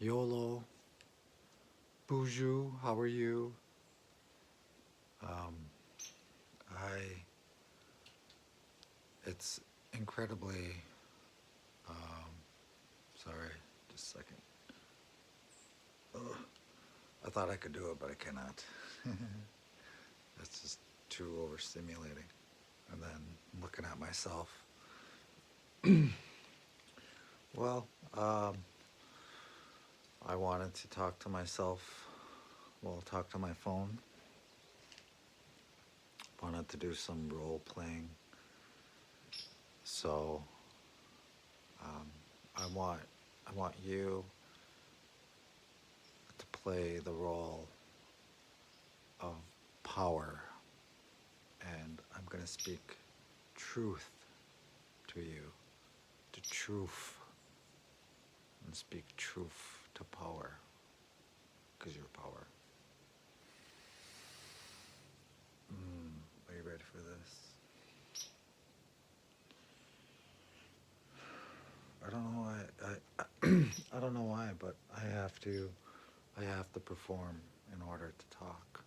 YOLO, Buju, how are you? Um, I, it's incredibly, um, sorry, just a second. Ugh. I thought I could do it, but I cannot. That's just too overstimulating. And then looking at myself. Well, I wanted to talk to myself, well, talk to my phone. Wanted to do some role playing. So, um, I want, I want you to play the role of power, and I'm gonna speak truth to you, to truth, and speak truth to power, because you're power. Are you ready for this? I don't know why. I don't know why, but I have to perform in order to talk.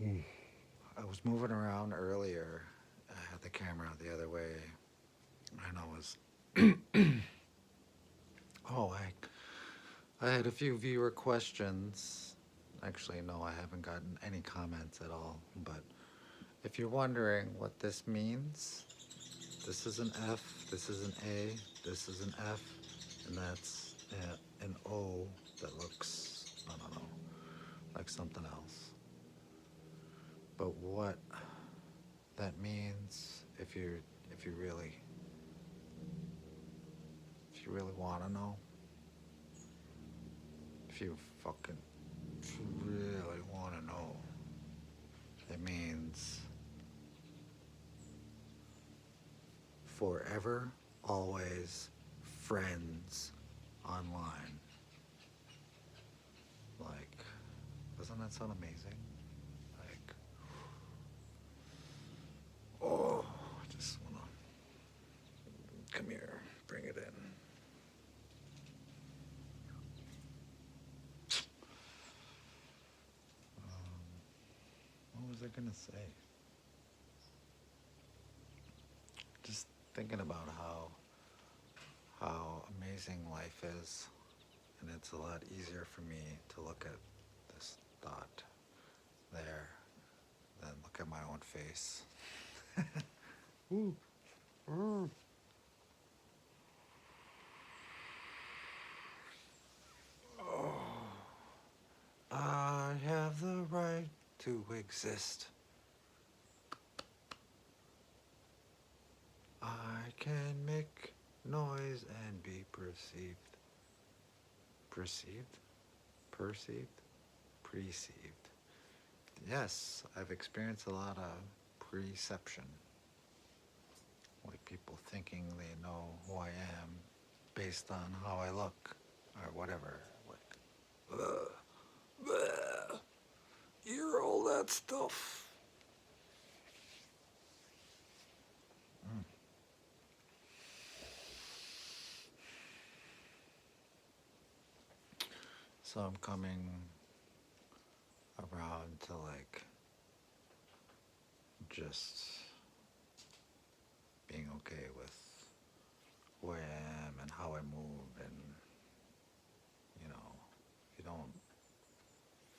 I was moving around earlier. I had the camera the other way, and I was. Oh, I had a few viewer questions. Actually, no, I haven't gotten any comments at all. But if you're wondering what this means, this is an F, this is an A, this is an F, and that's an O that looks, I don't know, like something else. But what that means, if you really if you really want to know, if you fucking if you really want to know, it means forever, always, friends online. Like, doesn't that sound amazing? Like, oh, I just wanna come here, bring it in. What was I gonna say? Just thinking about how amazing life is, and it's a lot easier for me to look at this thought there than look at my own face. Ooh. Ooh. Oh, I have the right to exist. I can make noise and be perceived. Perceived? Perceived? Perceived. Yes, I've experienced a lot of perception. Like people thinking they know who I am based on how I look or whatever. Like, you're all that stuff. Mm. So I'm coming around to like just being okay with who I am and how I move, and you know, if you don't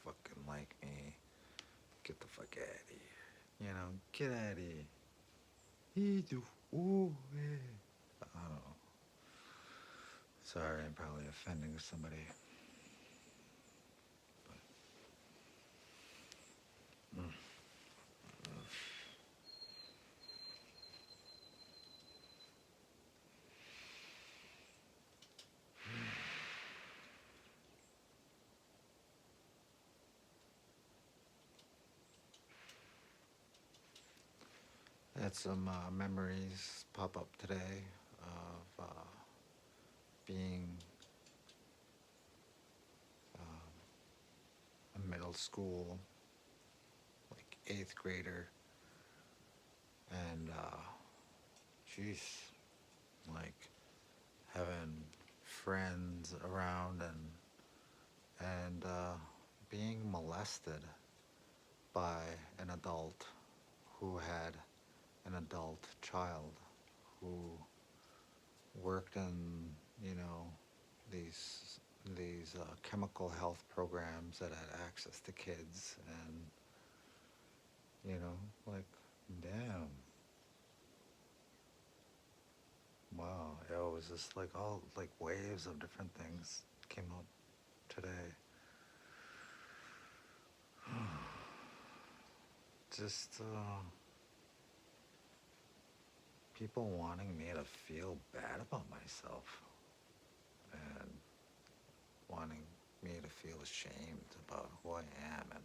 fucking like me, get the fuck out of here. You know, get out of here. Ooh, yeah. I don't know. Sorry, I'm probably offending somebody. But, I had some memories pop up today of being a middle school, like 8th grader, and jeez, like having friends around and being molested by an adult who had an adult child who worked in, you know, these chemical health programs that had access to kids, and like, damn, wow, it was just like all like waves of different things came up today. Just people wanting me to feel bad about myself and wanting me to feel ashamed about who I am and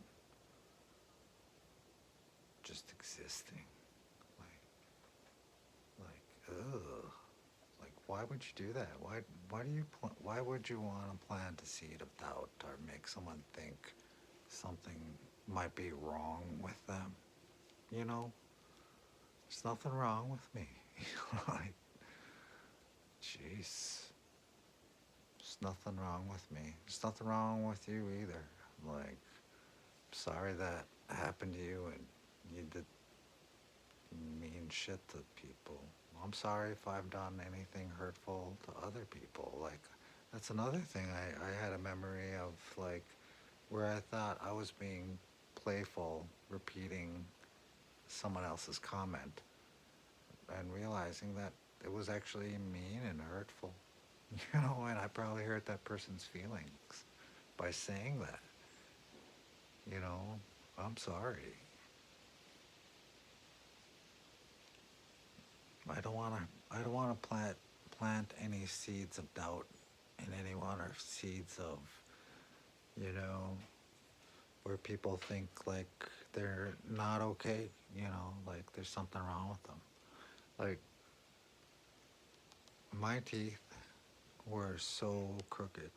just existing. Ugh. Like, why would you do that? Why would you want to plant a seed of doubt or make someone think something might be wrong with them? You know, there's nothing wrong with me. Like, jeez. There's nothing wrong with me. There's nothing wrong with you either. Like, sorry that happened to you and you did mean shit to people. I'm sorry if I've done anything hurtful to other people. Like, that's another thing. I had a memory of, like, where I thought I was being playful, repeating someone else's comment, and realizing that it was actually mean and hurtful. And I probably hurt that person's feelings by saying that. You know, I'm sorry. I don't want to plant any seeds of doubt in anyone, or seeds of, you know, where people think like they're not okay, like there's something wrong with them. Like, my teeth were so crooked.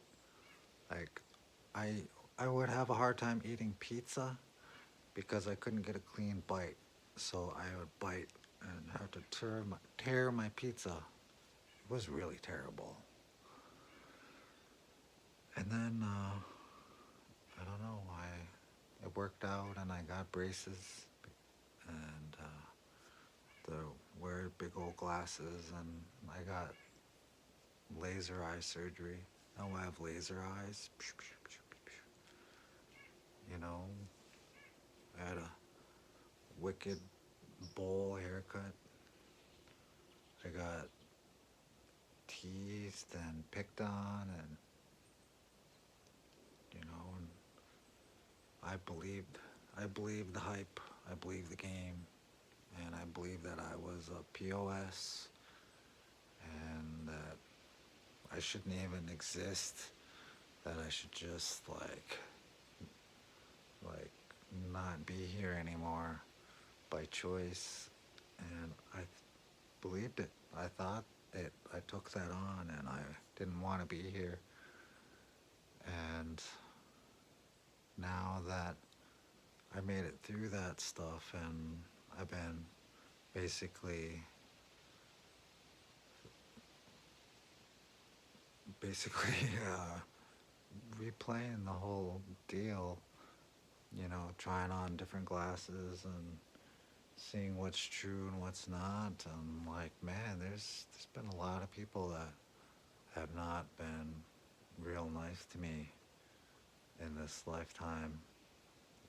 Like, I I would have a hard time eating pizza because I couldn't get a clean bite. So I would bite and have to tear my pizza. It was really terrible. And then I don't know, it worked out and I got braces and the wear big old glasses, and I got laser eye surgery. Now I have laser eyes. You know, I had a wicked bowl haircut. I got teased and picked on, and and I believed the hype. I believed the game, and I believed that I was a POS, and that I shouldn't even exist. That I should just like not be here anymore by choice. And I believed it. I thought it. I took that on, and I didn't want to be here. And now that I made it through that stuff, and I've been basically basically replaying the whole deal, trying on different glasses and seeing what's true and what's not. And like, man, there's been a lot of people that have not been real nice to me in this lifetime,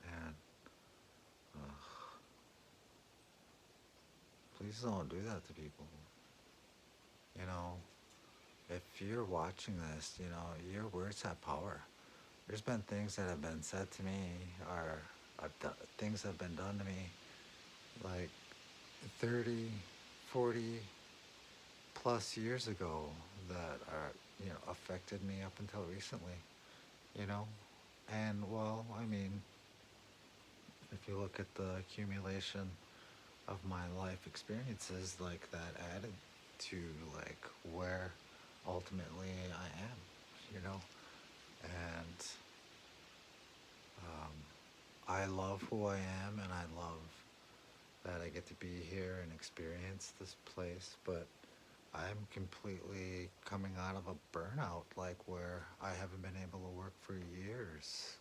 and please don't do that to people. You know, if you're watching this, your words have power. There's been things that have been said to me, or things have been done to me, like 30, 40 plus years ago, that are, affected me up until recently, you know? And, well, I mean, if you look at the accumulation of my life experiences, like, that added to, like, where ultimately I am, And I love who I am, and I love that I get to be here and experience this place. But I'm completely coming out of a burnout, like where I haven't been able to work for years,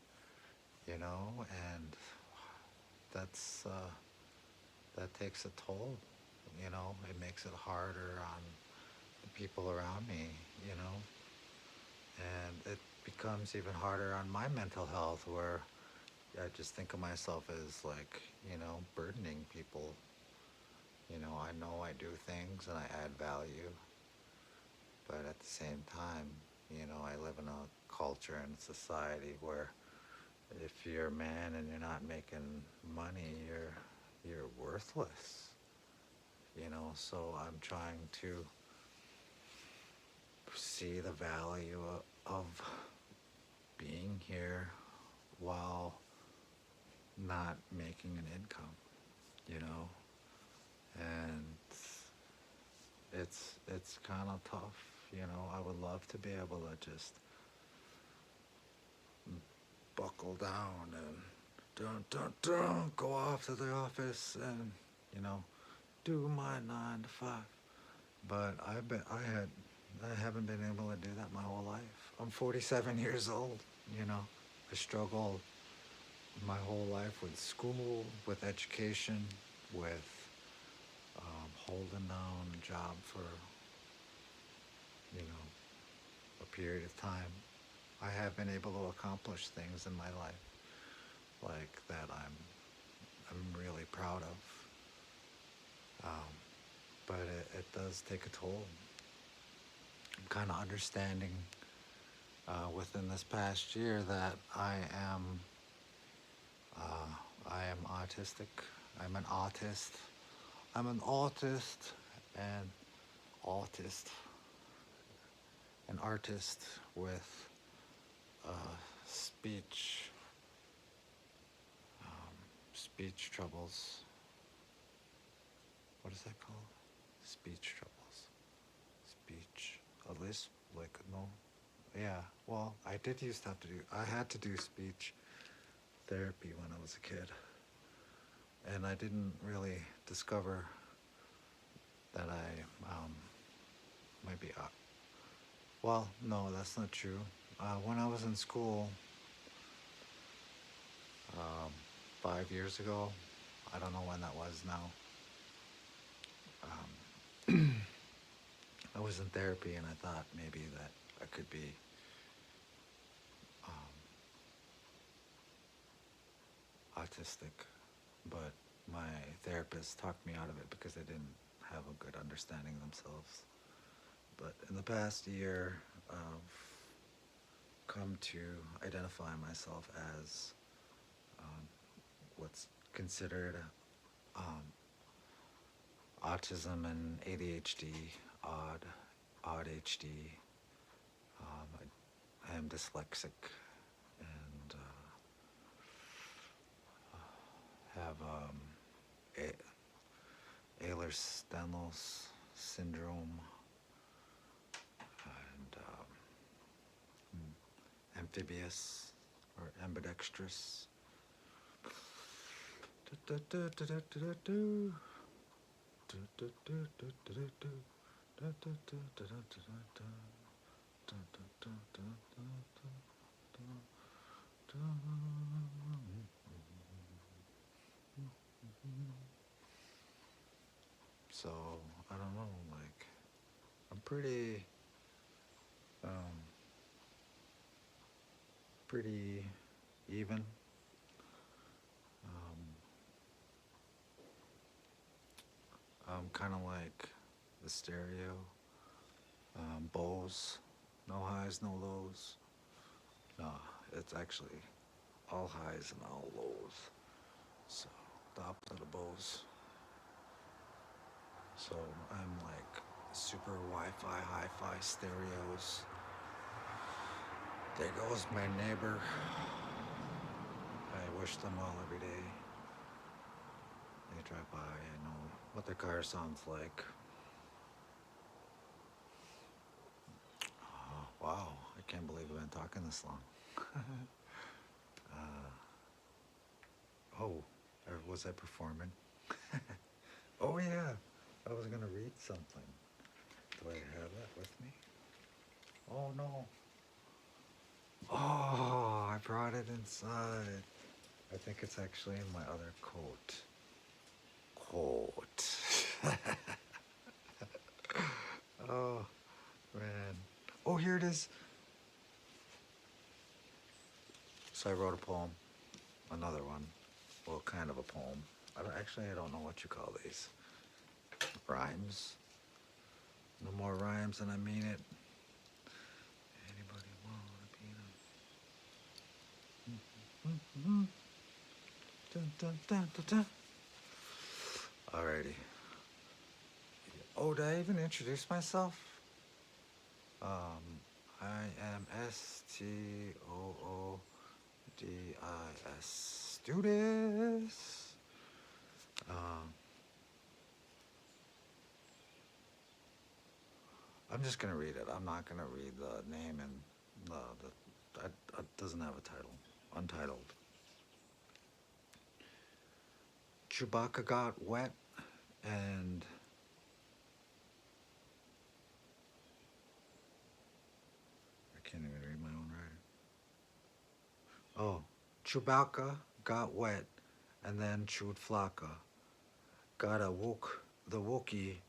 and that's that takes a toll. It makes it harder on the people around me, you know, and it becomes even harder on my mental health, where I just think of myself as like, burdening people. I know I do things and I add value, but at the same time, I live in a culture and society where if you're a man and you're not making money, you're worthless. So I'm trying to see the value of being here while not making an income, you know, and it's kind of tough. I would love to be able to just buckle down and dun dun dun go off to the office and you know do my 9 to 5. But I haven't been able to do that my whole life. I'm 47 years old. I struggled my whole life with school, with education, with holding down a job for a period of time. I have been able to accomplish things in my life like that I'm really proud of. But it does take a toll. I'm kind of understanding within this past year that I am autistic. I'm an autist. I'm an autist and autist, an artist with uh, speech speech troubles. What is that called? Speech troubles. Speech. A lisp? Like, no? Yeah. Well, I did used to have to do, I had to do speech therapy when I was a kid. And I didn't really discover that I might be, well, no, that's not true. When I was in school, um, 5 years ago, I don't know when that was now, I was in therapy and I thought maybe that I could be um, autistic, but my therapist talked me out of it because they didn't have a good understanding themselves. But in the past year, I've come to identify myself as what's considered um, autism and ADHD, odd HD. I am dyslexic and have Ehlers-Danlos syndrome and amphibious or ambidextrous. So I don't know, like I'm um, pretty even. Um, I'm kind of like the stereo, Bose, no highs, no lows. No, it's actually all highs and all lows. So the opposite of Bose. So I'm like super Wi-Fi, hi-fi stereos. There goes my neighbor. I wish them well every day. They drive by, I know what their car sounds like. Wow, I can't believe I've been talking this long. Oh, or was I performing? Oh yeah, I was gonna read something. Do Oh no. Oh, I brought it inside. I think it's actually in my other coat. Oh, man. Oh, here it is. So I wrote a poem. Another one. Well, kind of a poem. I don't know what you call these. Rhymes. No more rhymes than I mean it. Anybody wanna be the... Dun, dun, dun, dun, dun. Alrighty. Oh, did I even introduce myself? I am Stoodis. Studis. I'm just gonna read it. I'm not gonna read the name and it doesn't have a title. Untitled. Chewbacca got wet and I can't even read my own writing. Oh, Chewbacca got wet and then chewed Flocka. Got the Wookie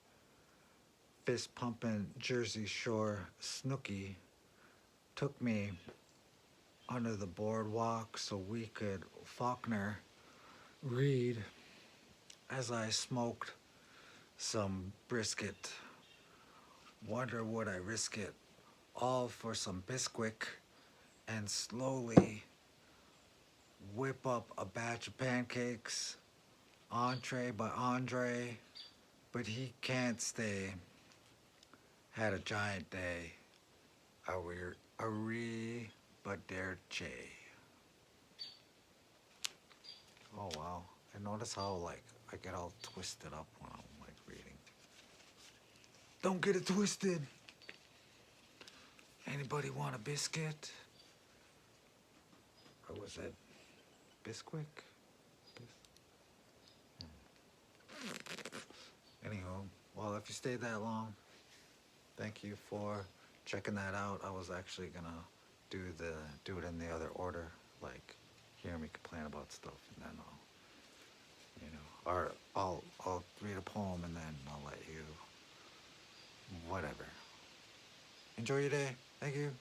fist pumping Jersey Shore Snooky took me under the boardwalk so we could Faulkner read as I smoked some brisket. Wonder would I risk it all for some Bisquick and slowly whip up a batch of pancakes, entree by Andre, but he can't stay. Had a giant day. But dare Che. Oh wow. I notice how like I get all twisted up when I'm like reading. Don't get it twisted. Anybody want a biscuit? Or was it Bisquick? Anyhow, well if you stayed that long, thank you for checking that out. I was actually gonna do it in the other order, like hear me complain about stuff and then or I'll read a poem and then I'll let you whatever. Enjoy your day. Thank you.